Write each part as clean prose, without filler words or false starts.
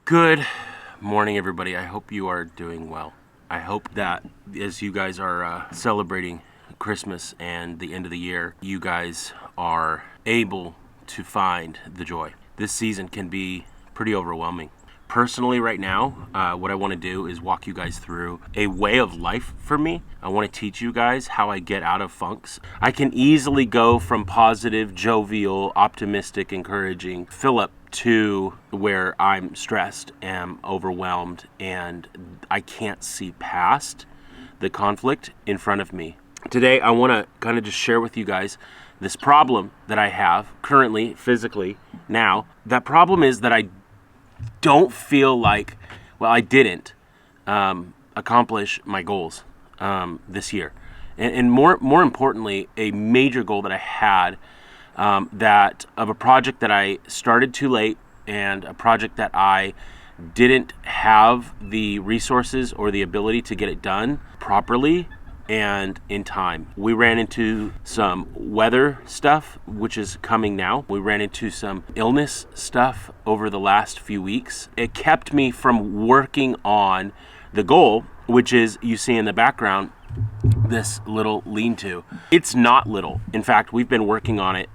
Good morning, everybody. I hope you are doing well. I hope that as you guys are celebrating Christmas and the end of the year, you guys are able to find the joy. This season can be pretty overwhelming. Personally, right now, what I want to do is walk you guys through a way of life for me. I want to teach you guys how I get out of funks. I can easily go from positive, jovial, optimistic, encouraging Philip to where I'm stressed, am overwhelmed, and I can't see past the conflict in front of me. Today, I want to kind of just share with you guys this problem that I have currently, physically, now. That problem is that I don't feel like, I didn't accomplish my goals this year. And more importantly, a major goal that I had, that of a project that I started too late and a project that I didn't have the resources or the ability to get it done properly and in time. We ran into some weather stuff, which is coming now. We ran into some illness stuff over the last few weeks. It kept me from working on the goal, which is, you see in the background, this little lean-to. It's not little. In fact, we've been working on it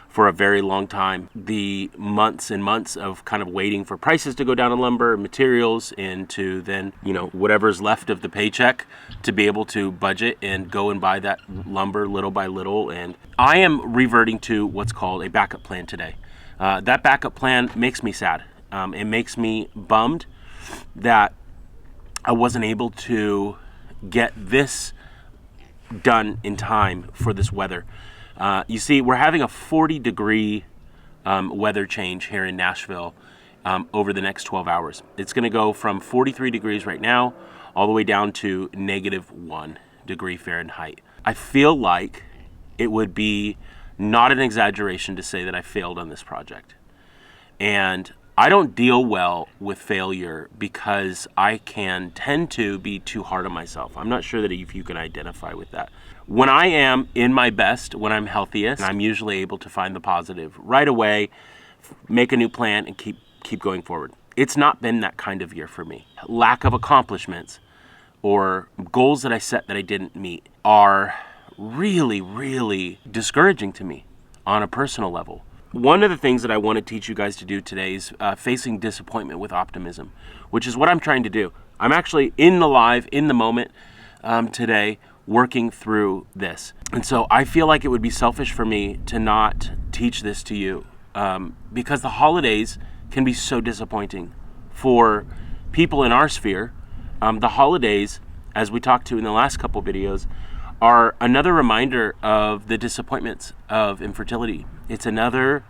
for a very long time. The months and months of kind of waiting for prices to go down on lumber, materials, and to then, whatever's left of the paycheck to be able to budget and go and buy that lumber little by little. And I am reverting to what's called a backup plan today. That backup plan makes me sad. It makes me bummed that I wasn't able to get this done in time for this weather. You see, we're having a 40-degree weather change here in Nashville over the next 12 hours. It's going to go from 43 degrees right now all the way down to -1 degree Fahrenheit. I feel like it would be not an exaggeration to say that I failed on this project. And I don't deal well with failure because I can tend to be too hard on myself. I'm not sure that if you can identify with that. When I am in my best, when I'm healthiest, I'm usually able to find the positive right away, make a new plan, and keep going forward. It's not been that kind of year for me. Lack of accomplishments or goals that I set that I didn't meet are really, really discouraging to me on a personal level. One of the things that I want to teach you guys to do today is facing disappointment with optimism, which is what I'm trying to do. I'm actually in the moment today, working through this. And so I feel like it would be selfish for me to not teach this to you because the holidays can be so disappointing for people in our sphere. The holidays, as we talked to in the last couple videos, are another reminder of the disappointments of infertility. It's another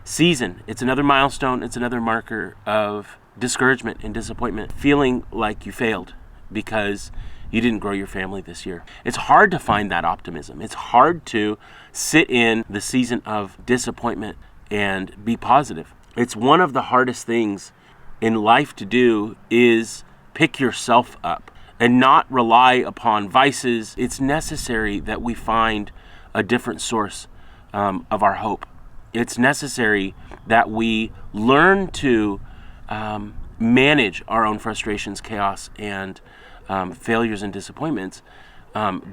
season. It's another milestone. It's another marker of discouragement and disappointment, feeling like you failed because you didn't grow your family this year. It's hard to find that optimism. It's hard to sit in the season of disappointment and be positive. It's one of the hardest things in life to do is pick yourself up and not rely upon vices. It's necessary that we find a different source of our hope. It's necessary that we learn to manage our own frustrations, chaos, and failures and disappointments,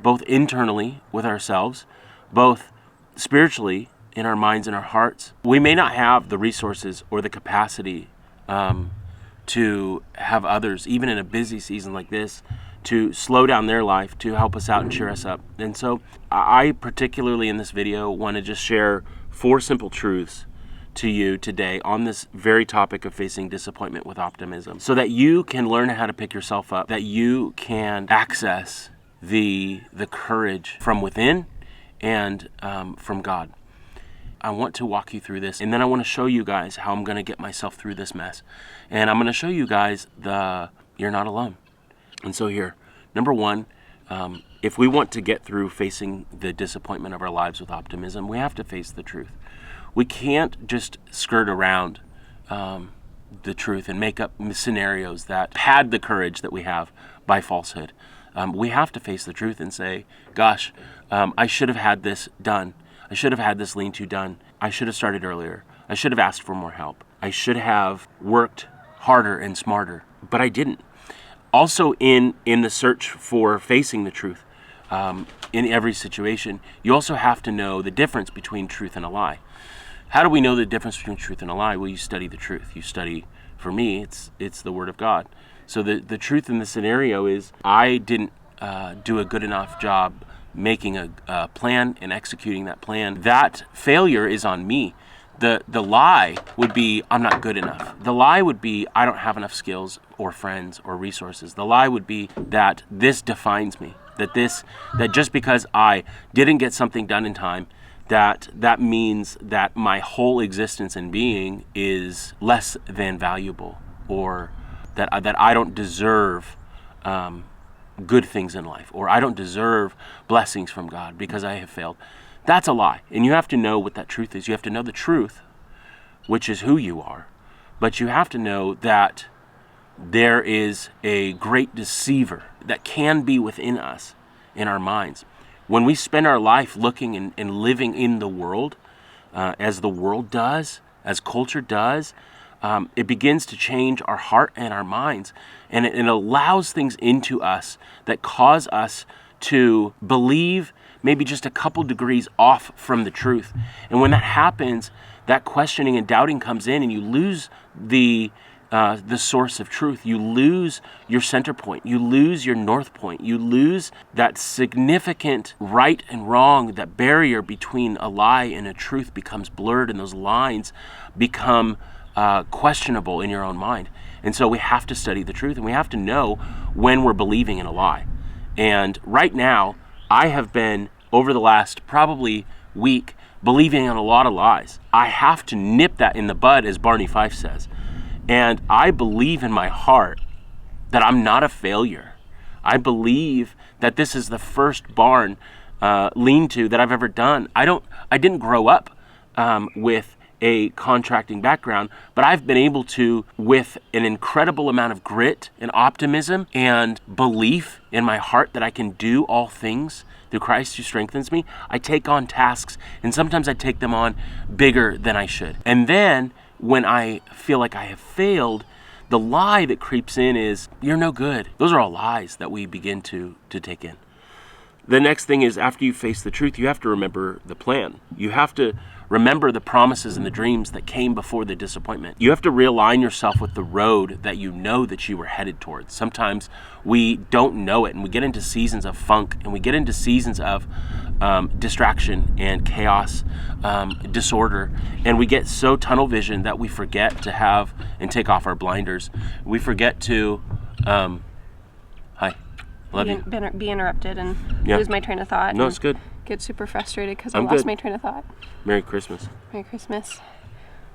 both internally with ourselves, both spiritually in our minds and our hearts. We may not have the resources or the capacity to have others, even in a busy season like this, to slow down their life, to help us out and cheer us up. And so I particularly in this video want to just share 4 simple truths to you today on this very topic of facing disappointment with optimism, so that you can learn how to pick yourself up, that you can access the courage from within and from God. I want to walk you through this, and then I want to show you guys how I'm going to get myself through this mess. And I'm going to show you guys you're not alone. And so here, number 1, if we want to get through facing the disappointment of our lives with optimism, we have to face the truth. We can't just skirt around the truth and make up scenarios that pad the courage that we have by falsehood. We have to face the truth and say, gosh, I should have had this done. I should have had this lean-to done. I should have started earlier. I should have asked for more help. I should have worked harder and smarter, but I didn't. Also, in the search for facing the truth, in every situation, you also have to know the difference between truth and a lie. How do we know the difference between truth and a lie? Well, you study the truth. You study, for me, it's the Word of God. So the truth in the scenario is I didn't do a good enough job making a plan and executing that plan. That failure is on me. The lie would be I'm not good enough. The lie would be I don't have enough skills or friends or resources. The lie would be that this defines me. That just because I didn't get something done in time, that means that my whole existence and being is less than valuable, or that I don't deserve good things in life, or I don't deserve blessings from God because I have failed. That's a lie. And you have to know what that truth is. You have to know the truth, which is who you are. But you have to know that there is a great deceiver that can be within us, in our minds. When we spend our life looking and living in the world, as the world does, as culture does, it begins to change our heart and our minds. And it allows things into us that cause us to believe maybe just a couple degrees off from the truth. And when that happens, that questioning and doubting comes in, and you lose the source of truth. You lose your center point. You lose your north point. You lose that significant right and wrong. That barrier between a lie and a truth becomes blurred, and those lines become questionable in your own mind. And so we have to study the truth, and we have to know when we're believing in a lie. And right now, I have been, over the last probably week, believing in a lot of lies. I have to nip that in the bud, as Barney Fife says. And I believe in my heart that I'm not a failure. I believe that this is the first barn lean-to that I've ever done. I didn't grow up with a contracting background, but I've been able to, with an incredible amount of grit and optimism and belief in my heart that I can do all things through Christ who strengthens me, I take on tasks, and sometimes I take them on bigger than I should. And then when I feel like I have failed, the lie that creeps in is, you're no good. Those are all lies that we begin to take in. The next thing is, after you face the truth, you have to remember the plan. You have to remember the promises and the dreams that came before the disappointment. You have to realign yourself with the road that you know that you were headed towards. Sometimes we don't know it, and we get into seasons of funk, and we get into seasons of distraction and chaos, disorder, and we get so tunnel vision that we forget to have and take off our blinders. We forget to be interrupted and lose my train of thought. No, it's good. Get super frustrated because I lost my train of thought. Merry Christmas. Merry Christmas.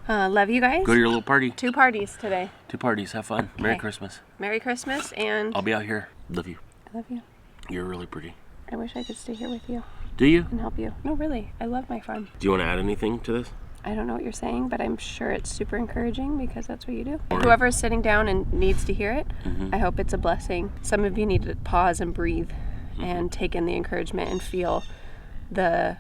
Love you guys. Go to your little party. 2 parties today. 2 parties. Have fun. Okay. Merry Christmas. Merry Christmas, and I'll be out here. Love you. I love you. You're really pretty. I wish I could stay here with you. Do you? And help you. No, really. I love my farm. Do you want to add anything to this? I don't know what you're saying, but I'm sure it's super encouraging because that's what you do. Whoever is sitting down and needs to hear it, I hope it's a blessing. Some of you need to pause and breathe and take in the encouragement and feel the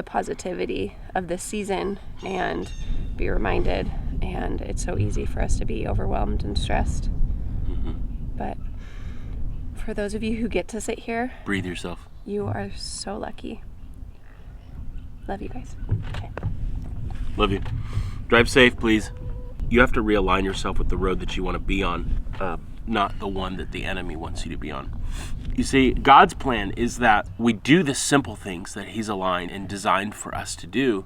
positivity of this season and be reminded. And it's so easy for us to be overwhelmed and stressed. But for those of you who get to sit here, breathe yourself. You are so lucky. Love you guys. Okay. Love you. Drive safe, please. You have to realign yourself with the road that you want to be on, not the one that the enemy wants you to be on. You see, God's plan is that we do the simple things that He's aligned and designed for us to do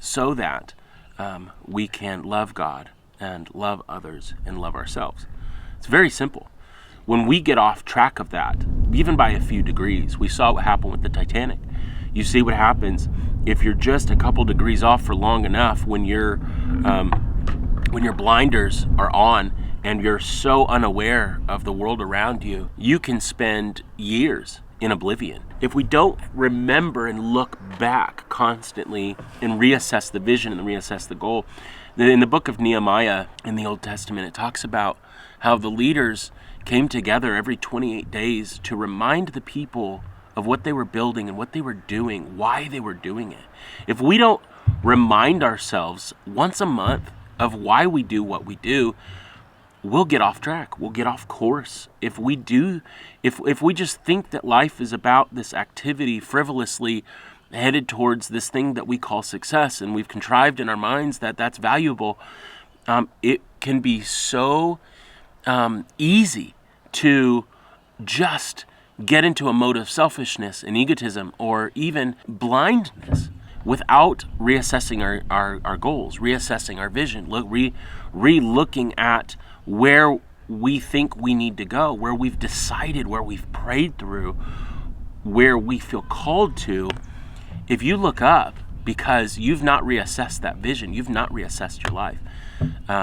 so that we can love God and love others and love ourselves. It's very simple. When we get off track of that, even by a few degrees, we saw what happened with the Titanic. You see what happens if you're just a couple degrees off for long enough when your blinders are on and you're so unaware of the world around you, you can spend years in oblivion. If we don't remember and look back constantly and reassess the vision and reassess the goal, in the book of Nehemiah in the Old Testament, it talks about how the leaders came together every 28 days to remind the people of what they were building and what they were doing, why they were doing it. If we don't remind ourselves once a month of why we do what we do, we'll get off track. We'll get off course. If we just think that life is about this activity frivolously headed towards this thing that we call success, and we've contrived in our minds that that's valuable, it can be so easy to just get into a mode of selfishness and egotism, or even blindness, without reassessing our goals, reassessing our vision, re-looking at where we think we need to go, where we've decided, where we've prayed through, where we feel called to. If you look up because you've not reassessed that vision, you've not reassessed your life,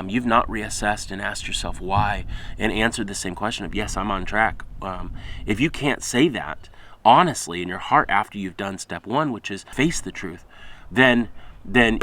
you've not reassessed and asked yourself why, and answered the same question of, yes, I'm on track. If you can't say that honestly in your heart after you've done step one, which is face the truth, then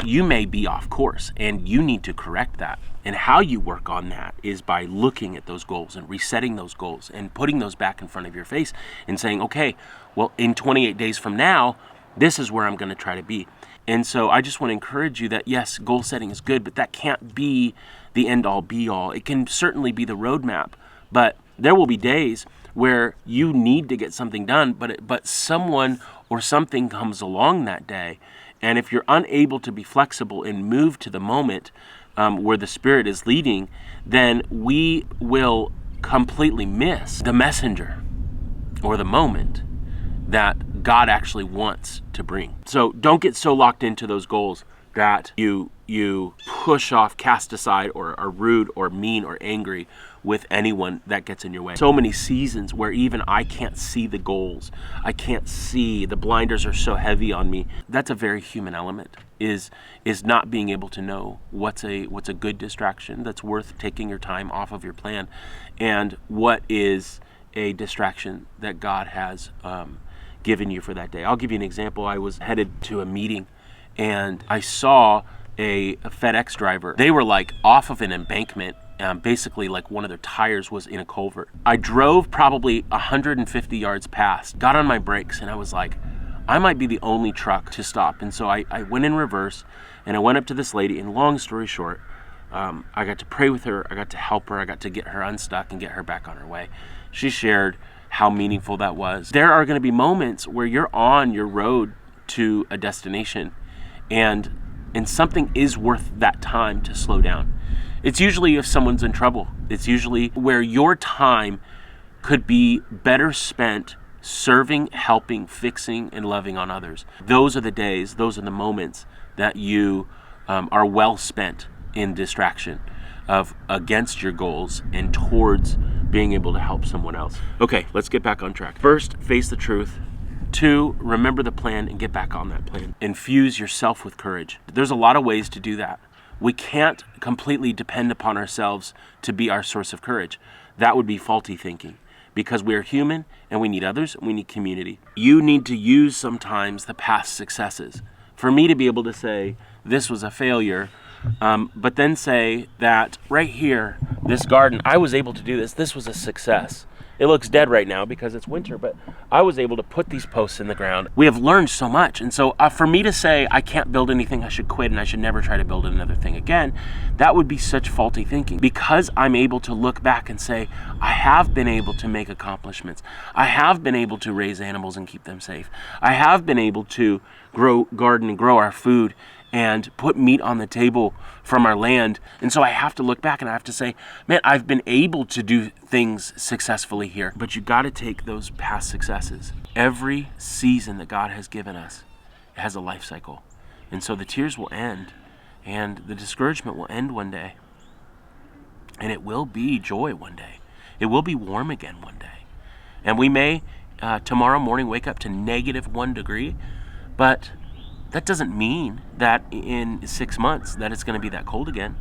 you may be off course, and you need to correct that. And how you work on that is by looking at those goals and resetting those goals and putting those back in front of your face and saying, okay, well, in 28 days from now, this is where I'm going to try to be. And so I just want to encourage you that, yes, goal setting is good, but that can't be the end all be all. It can certainly be the roadmap, but there will be days where you need to get something done, but someone or something comes along that day. And if you're unable to be flexible and move to the moment where the Spirit is leading, then we will completely miss the messenger or the moment that God actually wants to bring. So don't get so locked into those goals that you push off, cast aside, or are rude or mean or angry with anyone that gets in your way. So many seasons where even I can't see the goals. I can't see, the blinders are so heavy on me. That's a very human element, is not being able to know what's a good distraction that's worth taking your time off of your plan, and what is a distraction that God has given you for that day. I'll give you an example. I was headed to a meeting and I saw a FedEx driver. They were like off of an embankment. Basically, like one of their tires was in a culvert. I drove probably 150 yards past, got on my brakes, and I was like, I might be the only truck to stop. And so I went in reverse and I went up to this lady, and long story short, I got to pray with her, I got to help her, I got to get her unstuck and get her back on her way. She shared how meaningful that was. There are going to be moments where you're on your road to a destination, and something is worth that time to slow down. It's usually if someone's in trouble. It's usually where your time could be better spent serving, helping, fixing, and loving on others. Those are the days, those are the moments that you are well spent in distraction of against your goals and towards being able to help someone else. Okay, let's get back on track. First, face the truth. 2, remember the plan and get back on that plan. Infuse yourself with courage. There's a lot of ways to do that. We can't completely depend upon ourselves to be our source of courage. That would be faulty thinking, because we are human and we need others and we need community. You need to use sometimes the past successes. For me to be able to say, this was a failure, but then say that right here, this garden, I was able to do this. This was a success. It looks dead right now because it's winter, but I was able to put these posts in the ground. We have learned so much. And so for me to say I can't build anything, I should quit, and I should never try to build another thing again, that would be such faulty thinking. Because I'm able to look back and say, I have been able to make accomplishments. I have been able to raise animals and keep them safe. I have been able to garden and grow our food and put meat on the table from our land. And so I have to look back and I have to say, man, I've been able to do things successfully here. But you got to take those past successes. Every season that God has given us has a life cycle. And so the tears will end and the discouragement will end one day. And it will be joy one day. It will be warm again one day. And we may tomorrow morning wake up to -1 degree, but that doesn't mean that in 6 months that it's going to be that cold again.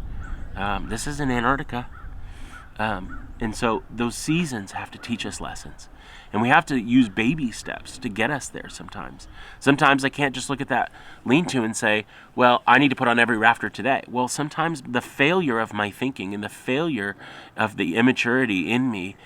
This is in Antarctica. And so those seasons have to teach us lessons. And we have to use baby steps to get us there sometimes. Sometimes I can't just look at that lean-to and say, well, I need to put on every rafter today. Well, sometimes the failure of my thinking and the failure of the immaturity in me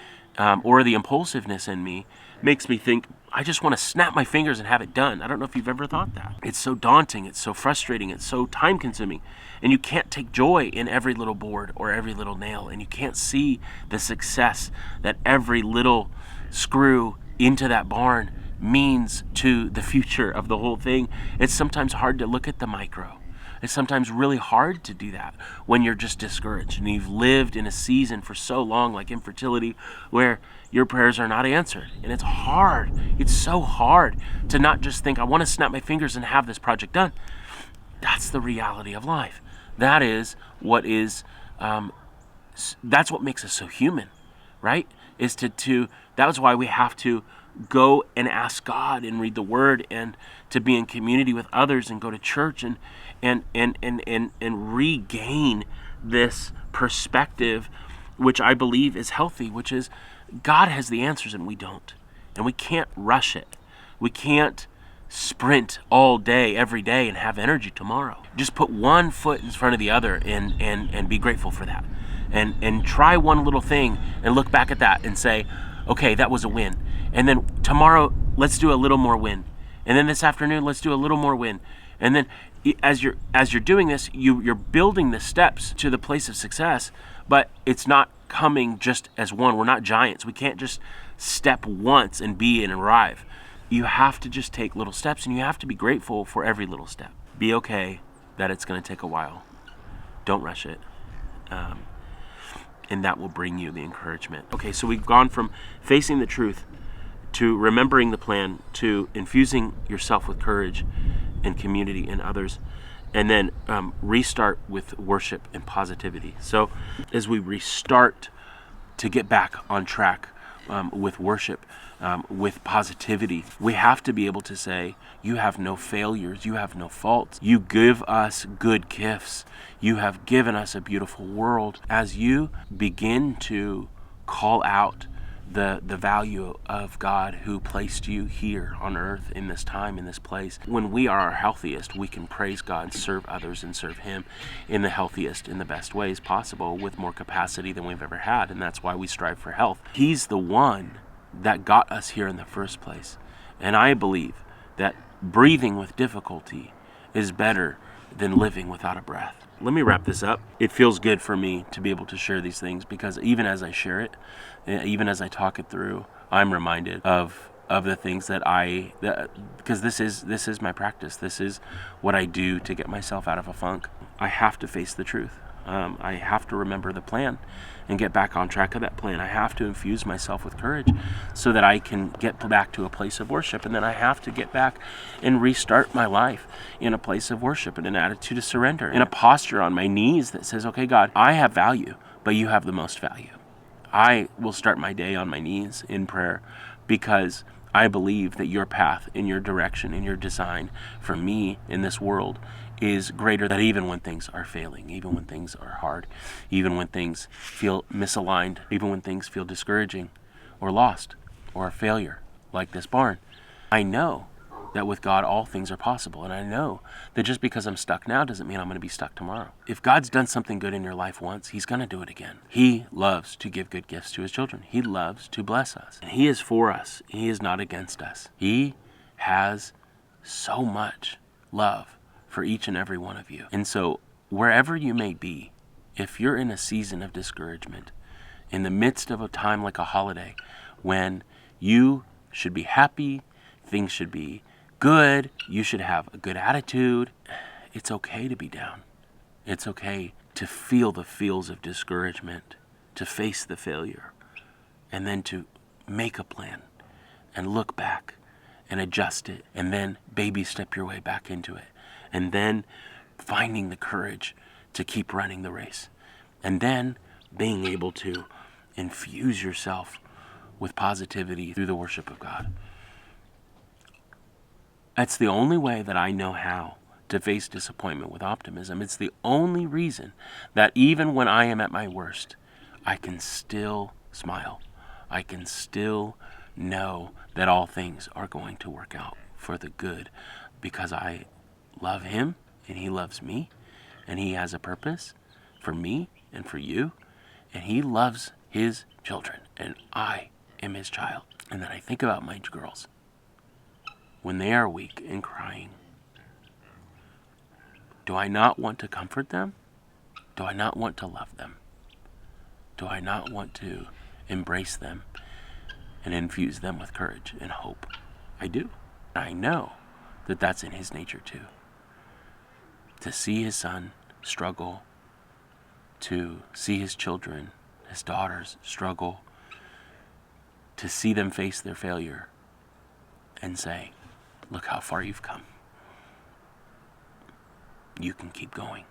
or the impulsiveness in me makes me think I just want to snap my fingers and have it done. I don't know if you've ever thought that. It's so daunting. It's so frustrating. It's so time consuming. And you can't take joy in every little board or every little nail. And you can't see the success that every little screw into that barn means to the future of the whole thing. It's sometimes hard to look at the micro. It's sometimes really hard to do that when you're just discouraged and you've lived in a season for so long, like infertility, where your prayers are not answered. And it's hard. It's so hard to not just think, I want to snap my fingers and have this project done. That's the reality of life. That is what is, that's what makes us so human, right? Is that's why we have to go and ask God and read the Word and to be in community with others and go to church and regain this perspective, which I believe is healthy, which is God has the answers and we don't. And we can't rush it. We can't sprint all day, every day, and have energy tomorrow. Just put one foot in front of the other and be grateful for that. And try one little thing and look back at that and say, okay, that was a win. And then tomorrow, let's do a little more win. And then this afternoon, let's do a little more win. And then as you're doing this, you're building the steps to the place of success, but it's not coming just as one. We're not giants. We can't just step once and be and arrive. You have to just take little steps, and you have to be grateful for every little step. Be okay that it's going to take a while. Don't rush it. And that will bring you the encouragement. Okay, so we've gone from facing the truth to remembering the plan to infusing yourself with courage and community and others, and then restart with worship and positivity. So as we restart to get back on track with worship, with positivity, we have to be able to say, you have no failures, you have no faults. You give us good gifts. You have given us a beautiful world. As you begin to call out the value of God who placed you here on earth in this time, in this place, when we are our healthiest, we can praise God, serve others, and serve Him in the healthiest, in the best ways possible, with more capacity than we've ever had. And that's why we strive for health. He's the one that got us here in the first place. And I believe that breathing with difficulty is better than living without a breath. Let me wrap this up. It feels good for me to be able to share these things, because even as I share it, even as I talk it through, I'm reminded of the things because this is my practice. This is what I do to get myself out of a funk. I have to face the truth. I have to remember the plan and get back on track of that plan. I have to infuse myself with courage so that I can get back to a place of worship. And then I have to get back and restart my life in a place of worship and an attitude of surrender, in a posture on my knees that says, okay, God, I have value, but you have the most value. I will start my day on my knees in prayer because I believe that your path and your direction and your design for me in this world is greater, that even when things are failing, even when things are hard, even when things feel misaligned, even when things feel discouraging or lost or a failure like this barn, I know that with God all things are possible. And I know that just because I'm stuck now doesn't mean I'm going to be stuck tomorrow. If God's done something good in your life once, He's going to do it again. He loves to give good gifts to His children. He loves to bless us. And He is for us. He is not against us. He has so much love for each and every one of you. And so wherever you may be, if you're in a season of discouragement, in the midst of a time like a holiday, when you should be happy, things should be good, you should have a good attitude, it's okay to be down. It's okay to feel the feels of discouragement, to face the failure, and then to make a plan and look back and adjust it, and then baby step your way back into it, and then finding the courage to keep running the race, and then being able to infuse yourself with positivity through the worship of God. That's the only way that I know how to face disappointment with optimism. It's the only reason that even when I am at my worst, I can still smile. I can still know that all things are going to work out for the good, because I love Him and He loves me, and He has a purpose for me and for you, and He loves His children, and I am His child. And then I think about my girls when they are weak and crying? Do I not want to comfort them? Do I not want to love them? Do I not want to embrace them and infuse them with courage and hope? I do. I know that that's in his nature too. To see his son struggle, to see his children, his daughters struggle, to see them face their failure and say, look how far you've come. You can keep going.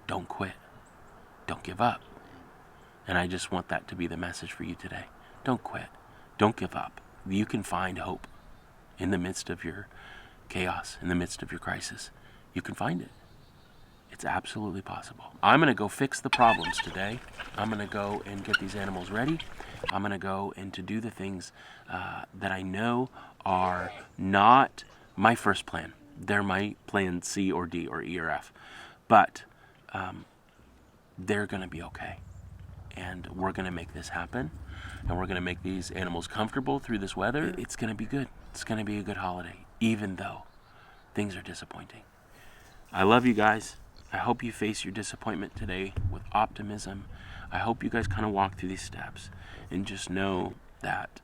Don't quit. Don't give up. And I just want that to be the message for you today. Don't quit. Don't give up. You can find hope in the midst of your chaos, in the midst of your crisis. You can find it. It's absolutely possible. I'm going to go fix the problems today. I'm going to go and get these animals ready. I'm going to go and to do the things that I know are not my first plan. They're my plan C or D or E or F. But they're going to be okay. And we're going to make this happen. And we're going to make these animals comfortable through this weather. It's going to be good. It's going to be a good holiday, even though things are disappointing. I love you guys. I hope you face your disappointment today with optimism. I hope you guys kind of walk through these steps and just know that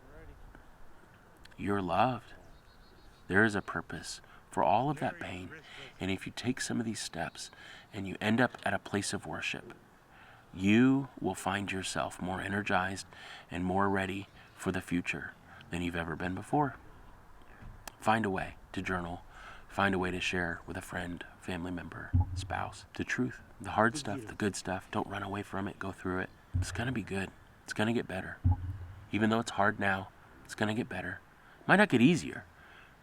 you're loved. There is a purpose for all of that pain. And if you take some of these steps and you end up at a place of worship, you will find yourself more energized and more ready for the future than you've ever been before. Find a way to journal. Find a way to share with a friend, family member, spouse, the truth, the hard stuff, the good stuff. Don't run away from it. Go through it. It's going to be good. It's going to get better. Even though it's hard now, it's going to get better. Might not get easier,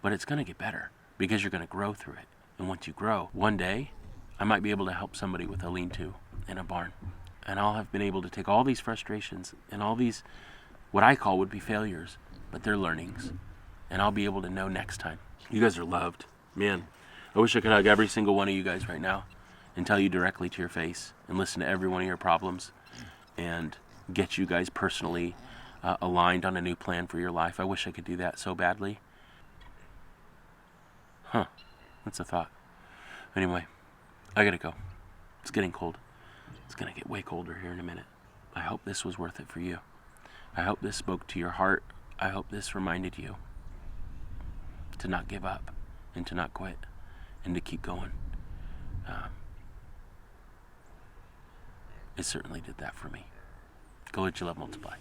but it's going to get better because you're going to grow through it. And once you grow, one day, I might be able to help somebody with a lean-to in a barn. And I'll have been able to take all these frustrations and all these, what I call would be failures, but they're learnings. And I'll be able to know next time. You guys are loved. Man, I wish I could hug every single one of you guys right now and tell you directly to your face and listen to every one of your problems and get you guys personally aligned on a new plan for your life. I wish I could do that so badly. That's a thought. Anyway, I gotta go. It's getting cold. It's gonna get way colder here in a minute. I hope this was worth it for you. I hope this spoke to your heart. I hope this reminded you to not give up and to not quit and to keep going. It certainly did that for me. Go let your love multiply.